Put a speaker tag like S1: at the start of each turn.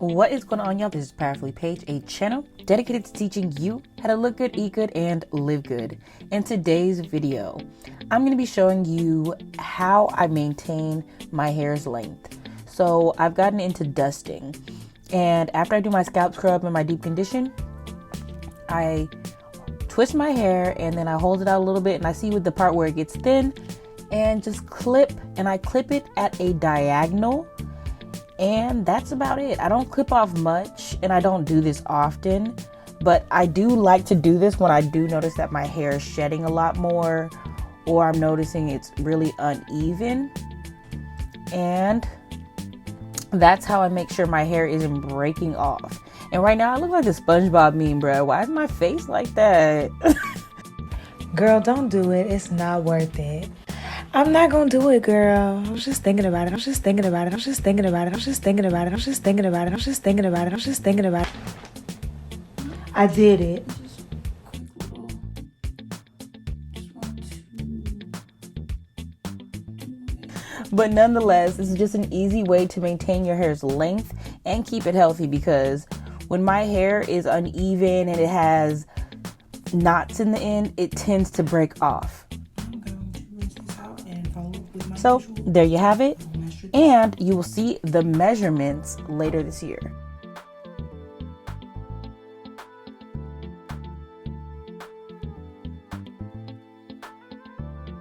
S1: What is going on, y'all? This is Powerfully Paige, a channel dedicated to teaching you how to look good, eat good, and live good. In today's video, I'm going to be showing you how I maintain my hair's length. So I've gotten into dusting, and after I do my scalp scrub and my deep condition, I twist my hair and then I hold it out a little bit, and I see with the part where it gets thin and just clip, and I clip it at a diagonal. And that's about it. I don't clip off much, and I don't do this often, but I do like to do this when I do notice that my hair is shedding a lot more, or I'm noticing it's really uneven. And that's how I make sure my hair isn't breaking off. And right now I look like the SpongeBob meme, bro. Why is my face like that?
S2: Girl, don't do it. It's not worth it. I'm not gonna do it, girl. I was just thinking about it. I was just thinking about it. I was just thinking about it. I was just thinking about it. I was just thinking about it. I was just thinking about it. I was just thinking about it. I did it.
S1: But nonetheless, this is just an easy way to maintain your hair's length and keep it healthy, because when my hair is uneven and it has knots in the end, it tends to break off. So there you have it, and you will see the measurements later this year.